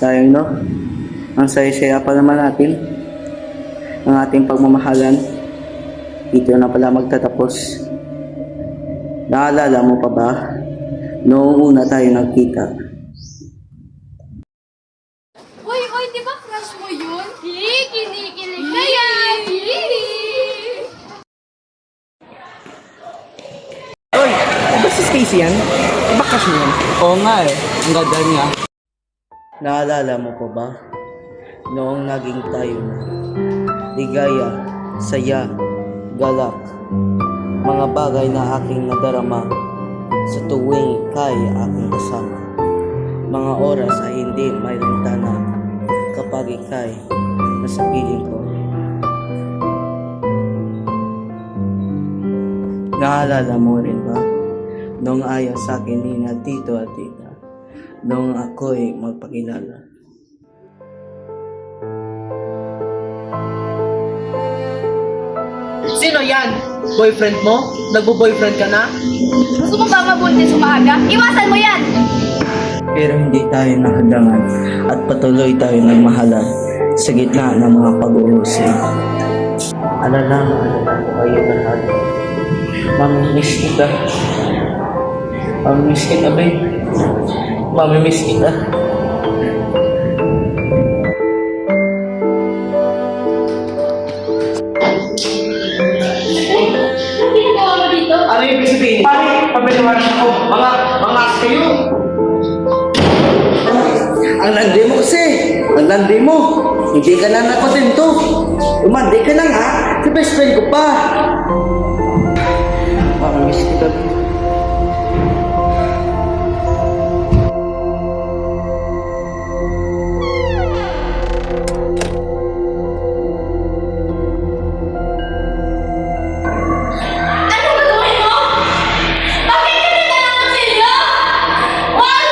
Sayang, no? Ang saya-saya pa naman natin. Ang ating pagmamahalan. Dito na pala magtatapos. Naalala mo pa ba? Noong una tayo nagkita. Uy, di ba crush mo yun? Kinikilig na yan! Oy, ba si Stacy yan? Bakas mo yan? Oo nga eh, ang ganda niya. Naalala mo pa ba? Noong naging tayo na. Ligaya, saya, galak. Mga bagay na aking nadarama sa tuwing ika'y aking kasama. Mga oras ay hindi may lintana kapag ika'y nasa piling ko. Naalala mo rin ba? Noong ayaw sa akin ni na tito at tita. Noong ako'y magpakilala. Sino yan? Boyfriend mo? Nagbo-boyfriend ka na? Gusto mo ba mabuntis umaga? Iwasan mo yan! Pero hindi tayo nakadangan at patuloy tayo nagmahalan sa gitna ng mga pag-uusig. Alala ko kayo lahat. Mamimiss kita. Mamimiss kita, babe. Mamimiss kita. Ano ginagawa mo dito? Ano yung ibig sabihin? Pare, pabaliwanan ako. Mga kayo. Ang landi mo kasi. Ang landi mo. Hindi ka na nakotento. Umandi ka na nga. Si best friend ko pa. Mamimiss kita, babe. Ano gagawin mo? Bakit ka nagkakaroon sa inyo? Wal!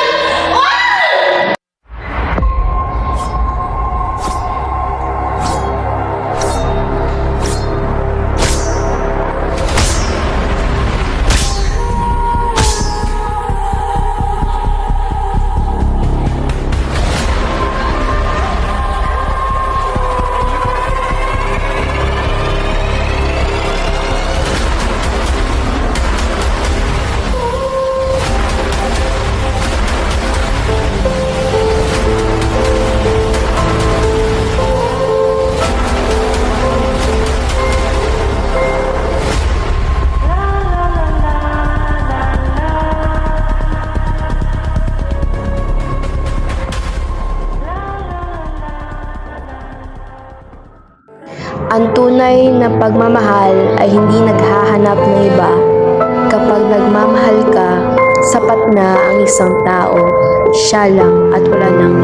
Ang tunay na pagmamahal ay hindi naghahanap ng iba. Kapag nagmamahal ka, sapat na ang isang tao. Siya lang at wala nang